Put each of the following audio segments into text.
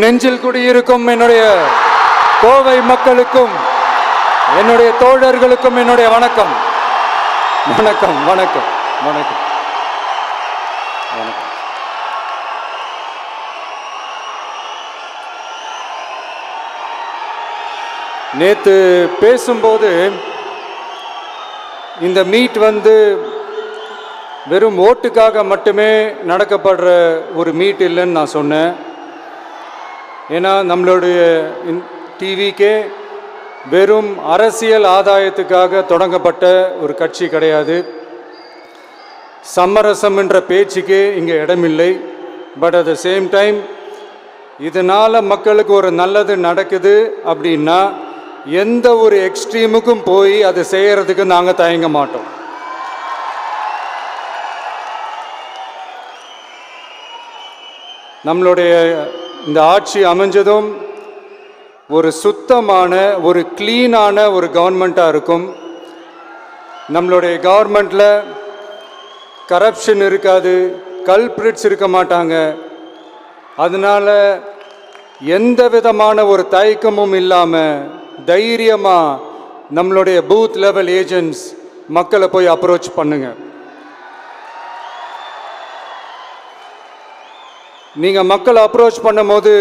நெஞ்சில் குடியிருக்கும் என்னுடைய கோவை மக்களுக்கும் என்னுடைய தோழர்களுக்கும் என்னுடைய வணக்கம் வணக்கம் வணக்கம் வணக்கம் வணக்கம். நேத்து பேசும்போது இந்த மீட் வெறும் ஓட்டுக்காக மட்டுமே நடக்கப்படுற ஒரு மீட் இல்லைன்னு நான் சொன்னேன். ஏன்னா நம்மளுடைய டிவிக்கே வெறும் அரசியல் ஆதாயத்துக்காக தொடங்கப்பட்ட ஒரு கட்சி கிடையாது. சமரசம் என்ற பேச்சுக்கே இங்கே இடமில்லை. But at the same time இதனால் மக்களுக்கு ஒரு நல்லது நடக்குது அப்படின்னா எந்த ஒரு எக்ஸ்ட்ரீமுக்கும் போய் அதை செய்கிறதுக்கு நாங்கள் தயங்க மாட்டோம். நம்மளுடைய இந்த ஆட்சி அமைஞ்சதும் ஒரு சுத்தமான ஒரு க்ளீனான ஒரு கவர்மெண்ட்டாக இருக்கும். நம்மளுடைய கவர்மெண்ட்டில் கரப்ஷன் இருக்காது, கல்பிரிட்ஸ் இருக்க மாட்டாங்க. அதனால் எந்த விதமான ஒரு தயக்கமும் இல்லாமல் தைரியமாக நம்மளுடைய பூத் லெவல் ஏஜென்ட்ஸ் மக்களை போய் அப்ரோச் பண்ணுங்க. நீங்கள் மக்களை அப்ரோச் பண்ணும்போது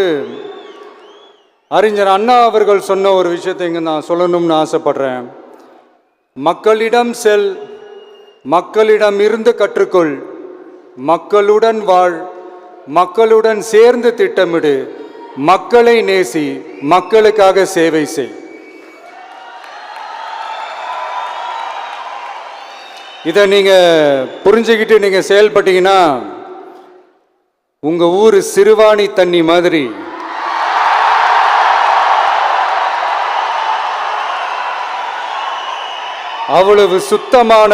அறிஞர் அண்ணா அவர்கள் சொன்ன ஒரு விஷயத்தை இங்கே நான் சொல்லணும்னு ஆசைப்படுறேன். மக்களிடம் செல், மக்களிடம் இருந்து கற்றுக்கொள், மக்களுடன் வாழ், மக்களுடன் சேர்ந்து திட்டமிடு, மக்களை நேசி, மக்களுக்காக சேவை செய். இதை நீங்கள் புரிஞ்சுக்கிட்டு நீங்கள் செயல்பட்டீங்கன்னா உங்கள் ஊர் சிறுவாணி தண்ணி மாதிரி அவ்வளவு சுத்தமான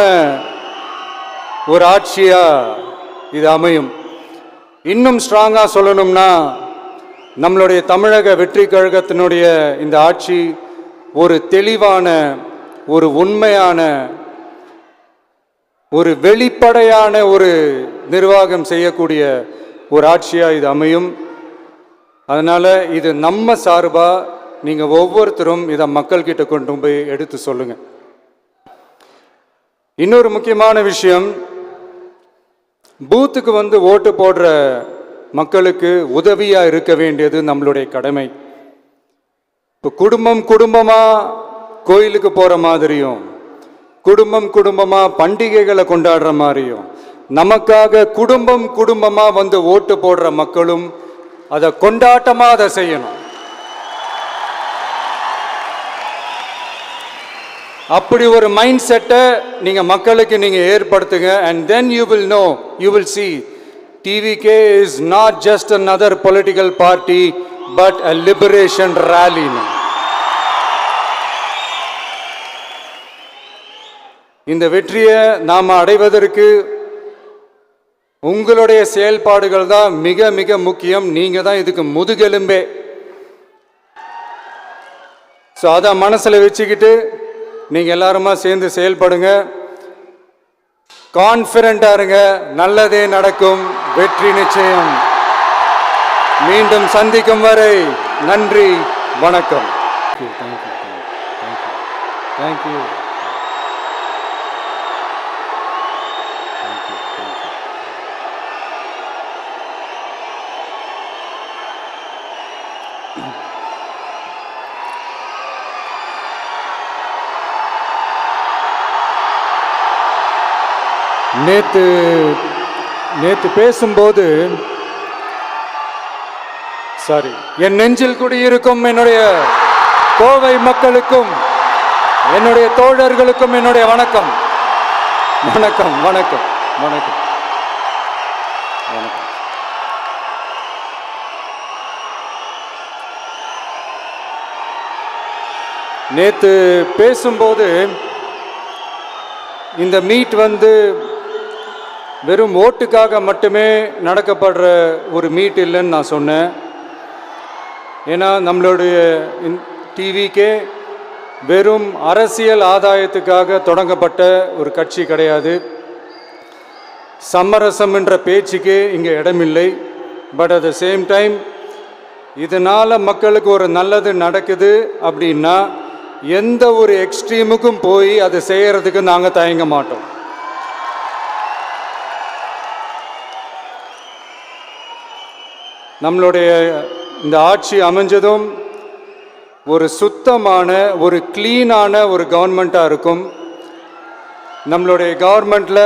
ஒரு ஆட்சியாக இது அமையும். இன்னும் ஸ்ட்ராங்காக சொல்லணும்னா நம்மளுடைய தமிழக வெற்றி கழகத்தினுடைய இந்த ஆட்சி ஒரு தெளிவான, ஒரு உண்மையான, ஒரு வெளிப்படையான ஒரு நிர்வாகம் செய்யக்கூடிய ஒரு ஆட்சியாக இது அமையும். அதனால் இது நம்ம சார்பாக நீங்கள் ஒவ்வொருத்தரும் இதை மக்கள்கிட்ட கொண்டு போய் எடுத்து சொல்லுங்கள். இன்னொரு முக்கியமான விஷயம், பூத்துக்கு ஓட்டு போடுற மக்களுக்கு உதவியாக இருக்க வேண்டியது நம்மளுடைய கடமை. இப்போ குடும்பமாக கோயிலுக்கு போகிற மாதிரியும், குடும்பமாக பண்டிகைகளை கொண்டாடுற மாதிரியும், நமக்காக குடும்பமாக ஓட்டு போடுற மக்களும் அதை கொண்டாட்டமாக அதை செய்யணும். அப்படி ஒரு மைண்ட் செட்டை நீங்கள் மக்களுக்கு நீங்கள் ஏற்படுத்துங்க. And then you will know, you will see TVK is not just another political party but a liberation rally. இந்த வெற்றியை நாம் அடைவதற்கு உங்களுடைய செயல்பாடுகள் தான் மிக மிக முக்கியம். நீங்கள் தான் இதுக்கு முதுகெலும்பே. ஸோ அதை மனசில் வச்சுக்கிட்டு நீங்கள் எல்லாருமா சேர்ந்து செயல்படுங்க. கான்ஃபிடென்ட்டாக இருங்க, நல்லதே நடக்கும், வெற்றி நிச்சயம். மீண்டும் சந்திக்கும் வரை நன்றி, வணக்கம். தேங்க்யூ. நேத்து பேசும்போது என் நெஞ்சில் குடியிருக்கும் என்னுடைய கோவை மக்களுக்கும் என்னுடைய தோழர்களுக்கும் என்னுடைய வணக்கம் வணக்கம் வணக்கம் வணக்கம் வணக்கம். நேத்து பேசும்போது இந்த மீட் வெறும் ஓட்டுக்காக மட்டுமே நடக்கப்படுற ஒரு மீட் இல்லைன்னு நான் சொன்னேன். ஏன்னா நம்மளுடைய டிவிக்கே வெறும் அரசியல் ஆதாயத்துக்காக தொடங்கப்பட்ட ஒரு கட்சி கிடையாது. சமரசம் என்ற பேச்சுக்கே இங்கே இடமில்லை. But at the same time இதனால மக்களுக்கு ஒரு நல்லது நடக்குது அப்படின்னா எந்த ஒரு எக்ஸ்ட்ரீமுக்கும் போய் அதை செய்யறதுக்கு நாங்கள் தயங்க மாட்டோம். நம்மளுடைய இந்த ஆட்சி அமைஞ்சதும் ஒரு சுத்தமான ஒரு கிளீனான ஒரு கவர்மெண்ட்டாக இருக்கும். நம்மளுடைய கவர்மெண்ட்டில்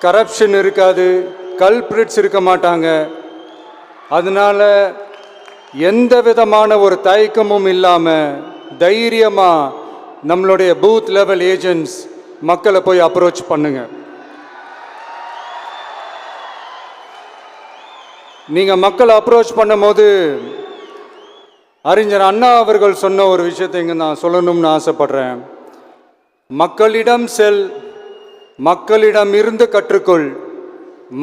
கரப்ஷன் இருக்காது, கல்பிரிட்ஸ் இருக்க மாட்டாங்க. அதனால் எந்த விதமான ஒரு தயக்கமும் இல்லாமல் தைரியமாக நம்மளுடைய பூத் லெவல் ஏஜென்ட்ஸ் மக்களை போய் அப்ரோச் பண்ணுங்க. நீங்கள் மக்களை அப்ரோச் பண்ணும்போது அறிஞர் அண்ணா அவர்கள் சொன்ன ஒரு விஷயத்தை இங்கே நான் சொல்லணும்னு ஆசைப்படுறேன். மக்களிடம் செல், மக்களிடம் இருந்து கற்றுக்கொள்,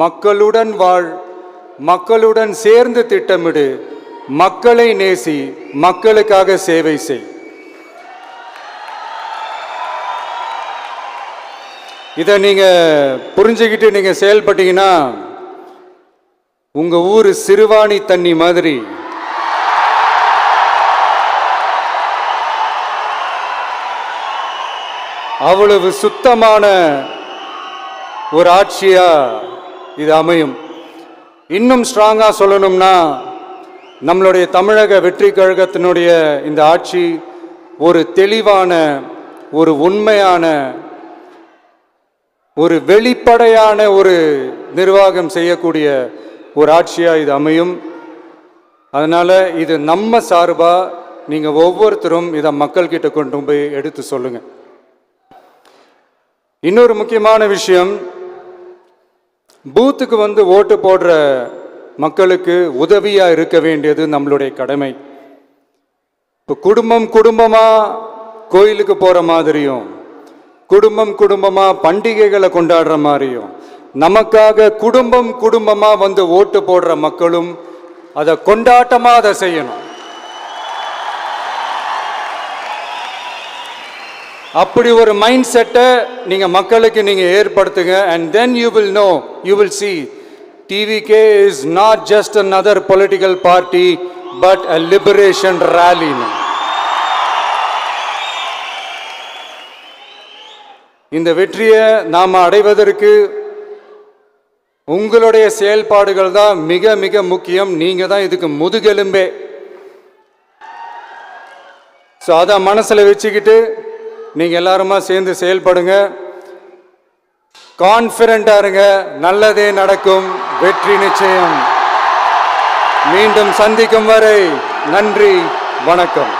மக்களுடன் வாழ், மக்களுடன் சேர்ந்து திட்டமிடு, மக்களை நேசி, மக்களுக்காக சேவை செய். இதை நீங்கள் புரிஞ்சுக்கிட்டு நீங்கள் செயல்பட்டீங்கன்னா உங்கள் ஊர் சிறுவாணி தண்ணி மாதிரி அவ்வளவு சுத்தமான ஒரு ஆட்சியா இது அமையும். இன்னும் ஸ்ட்ராங்காக சொல்லணும்னா நம்மளுடைய தமிழக வெற்றி கழகத்தினுடைய இந்த ஆட்சி ஒரு தெளிவான, ஒரு உண்மையான, ஒரு வெளிப்படையான ஒரு நிர்வாகம் செய்யக்கூடிய ஒரு ஆட்சியாக இது அமையும். அதனால் இது நம்ம சார்பாக நீங்கள் ஒவ்வொருத்தரும் இதை மக்கள்கிட்ட கொண்டு போய் எடுத்து சொல்லுங்கள். இன்னொரு முக்கியமான விஷயம், பூத்துக்கு வந்து ஓட்டு போடுற மக்களுக்கு உதவியாக இருக்க வேண்டியது நம்மளுடைய கடமை. இப்போ குடும்பம் குடும்பமாக கோயிலுக்கு போகிற மாதிரியும், குடும்பம் குடும்பமாக பண்டிகைகளை கொண்டாடுற மாதிரியும், நமக்காக குடும்பம் குடும்பமாக வந்து ஓட்டு போடுற மக்களும் அதை கொண்டாட்டமாக அதை செய்யணும். அப்படி ஒரு மைண்ட் செட்டை நீங்கள் மக்களுக்கு நீங்கள் ஏற்படுத்துங்க. And then you will know, you will see TVK is not just another political party but a liberation rally. இந்த வெற்றியை நாம் அடைவதற்கு உங்களுடைய செயல்பாடுகள் தான் மிக மிக முக்கியம். நீங்கள் தான் இதுக்கு முதுகெலும்பே. ஸோ அதை மனசில் வச்சுக்கிட்டு நீங்கள் எல்லாருமா சேர்ந்து செயல்படுங்க. கான்ஃபிடென்ட்டாக இருங்க, நல்லதே நடக்கும், வெற்றி நிச்சயம். மீண்டும் சந்திக்கும் வரை நன்றி, வணக்கம்.